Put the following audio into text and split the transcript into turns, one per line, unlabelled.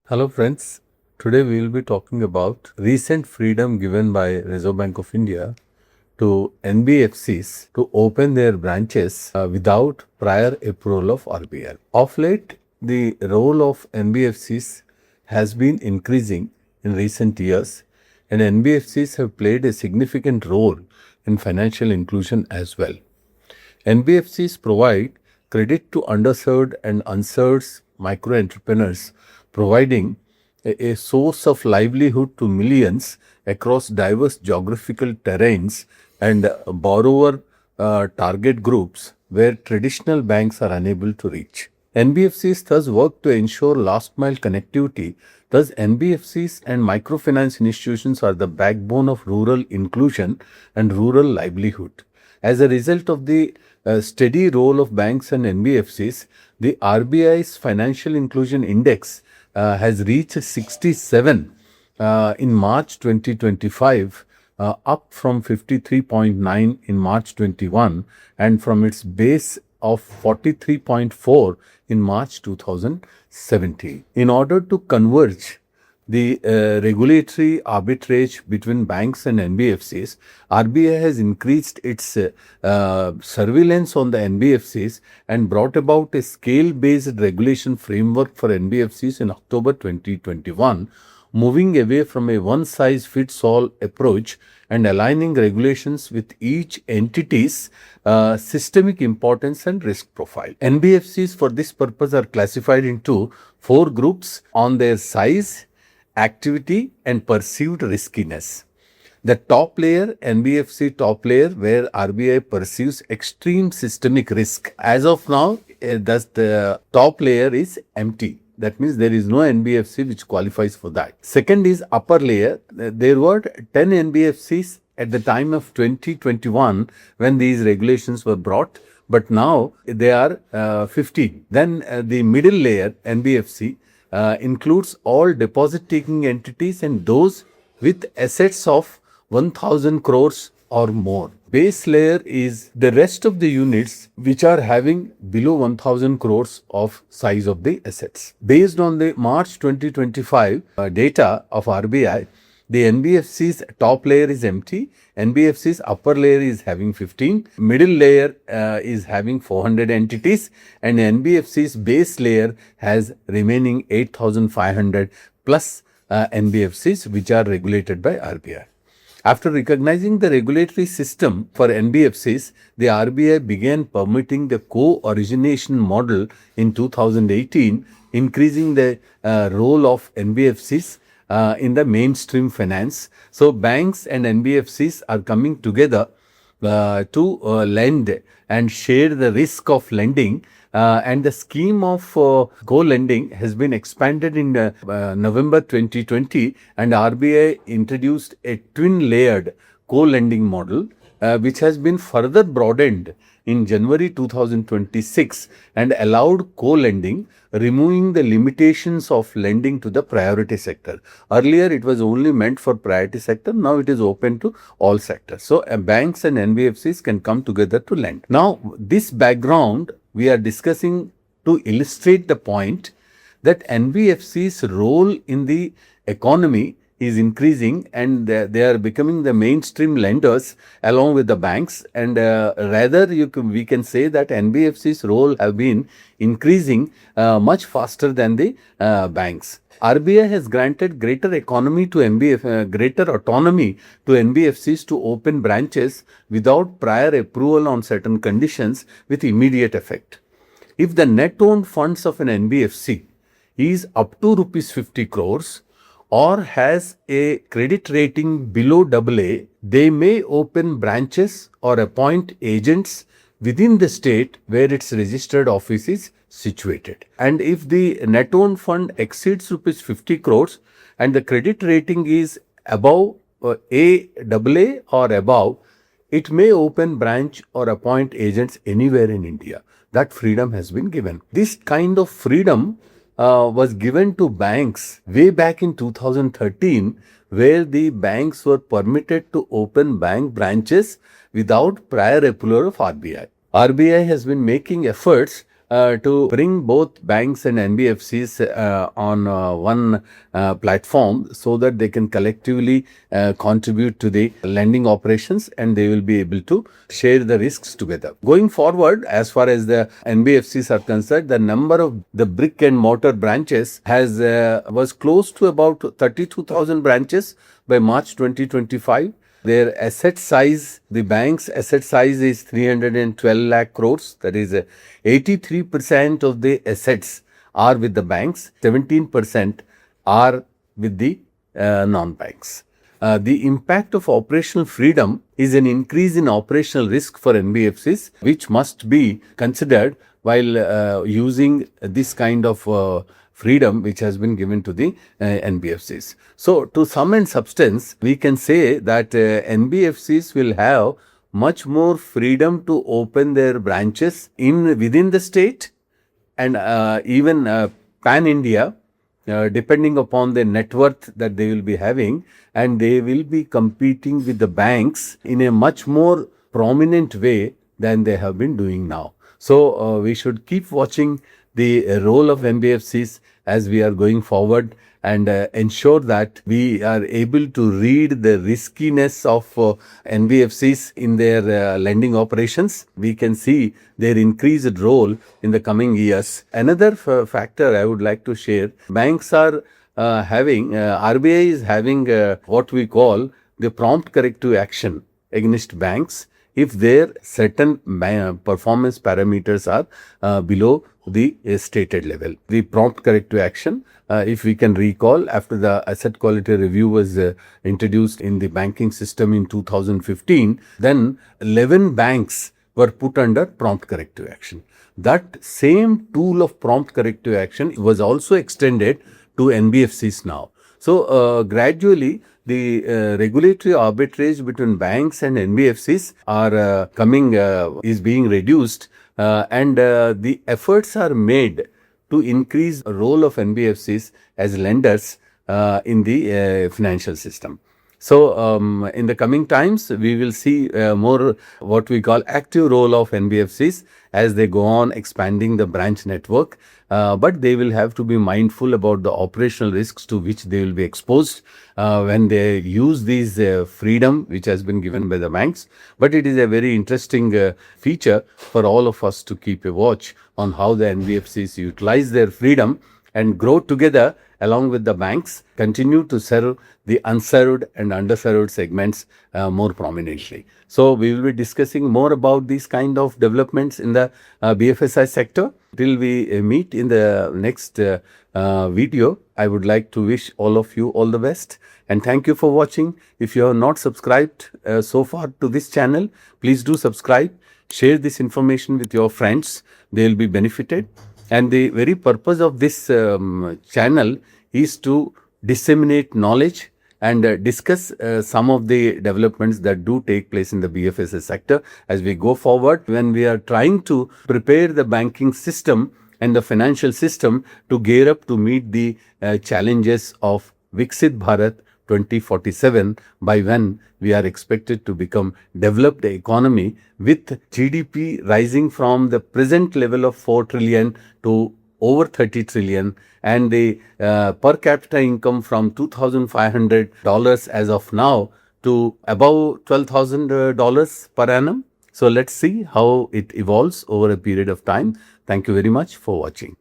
Hello friends, today we will be talking about recent freedom given by Reserve Bank of India to NBFCs to open their branches without prior approval of RBI. Of late, the role of NBFCs has been increasing in recent years, and NBFCs have played a significant role in financial inclusion as well. NBFCs provide credit to underserved and unserved micro entrepreneurs, providing a source of livelihood to millions across diverse geographical terrains and borrower target groups where traditional banks are unable to reach. NBFCs thus work to ensure last mile connectivity. Thus, NBFCs and microfinance institutions are the backbone of rural inclusion and rural livelihood. As a result of the steady role of banks and NBFCs, the RBI's Financial Inclusion Index has reached 67 in March 2025, up from 53.9 in March 21 and from its base of 43.4 in March 2017. In order to converge the regulatory arbitrage between banks and NBFCs, RBI has increased its surveillance on the NBFCs and brought about a scale-based regulation framework for NBFCs in October 2021, moving away from a one-size-fits-all approach and aligning regulations with each entity's systemic importance and risk profile. NBFCs for this purpose are classified into 4 groups on their size, activity and perceived riskiness. The top layer, NBFC top layer, where RBI perceives extreme systemic risk. As of now, thus the top layer is empty. That means there is no NBFC which qualifies for that. Second is upper layer. There were 10 NBFCs at the time of 2021 when these regulations were brought, but now they are 15. Then the middle layer, NBFC, includes all deposit-taking entities and those with assets of 1,000 crores or more. Base layer is the rest of the units which are having below 1,000 crores of size of the assets. Based on the March 2025 data of RBI, the NBFC's top layer is empty, NBFC's upper layer is having 15, middle layer is having 400 entities, and NBFC's base layer has remaining 8,500 plus NBFCs which are regulated by RBI. After recognizing the regulatory system for NBFCs, the RBI began permitting the co-origination model in 2018, increasing the role of NBFCs in the mainstream finance. So banks and NBFCs are coming together to lend and share the risk of lending. And the scheme of co-lending has been expanded in November 2020, and RBI introduced a twin-layered co-lending model, which has been further broadened in January 2026 and allowed co-lending, removing the limitations of lending to the priority sector. Earlier, it was only meant for priority sector. Now, it is open to all sectors. So, banks and NBFCs can come together to lend. Now, this background we are discussing to illustrate the point that NBFC's role in the economy is increasing and they are becoming the mainstream lenders along with the banks, and rather we can say that NBFC's role have been increasing much faster than the banks. RBI has granted greater autonomy to NBFCs to open branches without prior approval on certain conditions with immediate effect. If the net owned funds of an NBFC is up to rupees 50 crores or has a credit rating below AA, they may open branches or appoint agents within the state where its registered office is situated. And if the net owned fund exceeds rupees 50 crores and the credit rating is above AA or above, it may open branch or appoint agents anywhere in India. That freedom has been given. This kind of freedom was given to banks way back in 2013, where the banks were permitted to open bank branches without prior approval of RBI. RBI has been making efforts to bring both banks and NBFCs on one platform so that they can collectively contribute to the lending operations and they will be able to share the risks together. Going forward, as far as the NBFCs are concerned, the number of the brick and mortar branches has was close to about 32,000 branches by March 2025. Their asset size, the bank's asset size is 312 lakh crores. That is 83% of the assets are with the banks, 17% are with the non-banks. The impact of operational freedom is an increase in operational risk for NBFCs, which must be considered while using this kind of freedom which has been given to the NBFCs. So, to sum and substance, we can say that NBFCs will have much more freedom to open their branches within the state and even pan India, depending upon the net worth that they will be having, and they will be competing with the banks in a much more prominent way than they have been doing now. So we should keep watching the role of NBFCs as we are going forward and ensure that we are able to read the riskiness of NBFCs in their lending operations. We can see their increased role in the coming years. Another factor I would like to share, banks are RBI is having what we call the prompt corrective action against banks if their certain performance parameters are below the stated level. The prompt corrective action, if we can recall, after the asset quality review was introduced in the banking system in 2015, then 11 banks were put under prompt corrective action. That same tool of prompt corrective action was also extended to NBFCs now. So gradually the regulatory arbitrage between banks and NBFCs are is being reduced and the efforts are made to increase the role of NBFCs as lenders in the financial system. So in the coming times, we will see more what we call active role of NBFCs as they go on expanding the branch network. But they will have to be mindful about the operational risks to which they will be exposed when they use these freedom which has been given by the banks. But it is a very interesting feature for all of us to keep a watch on how the NBFCs utilize their freedom and grow together along with the banks, continue to serve the unserved and underserved segments more prominently. So we will be discussing more about these kind of developments in the BFSI sector. Till we meet in the next video, I would like to wish all of you all the best and thank you for watching. If you have not subscribed so far to this channel, please do subscribe. Share this information with your friends. They will be benefited. And the very purpose of this channel is to disseminate knowledge and discuss some of the developments that do take place in the BFSI sector as we go forward when we are trying to prepare the banking system and the financial system to gear up to meet the challenges of Viksit Bharat 2047, by when we are expected to become developed economy with GDP rising from the present level of 4 trillion to over 30 trillion and the per capita income from $2,500 as of now to above $12,000 per annum. So let's see how it evolves over a period of time. Thank you very much for watching.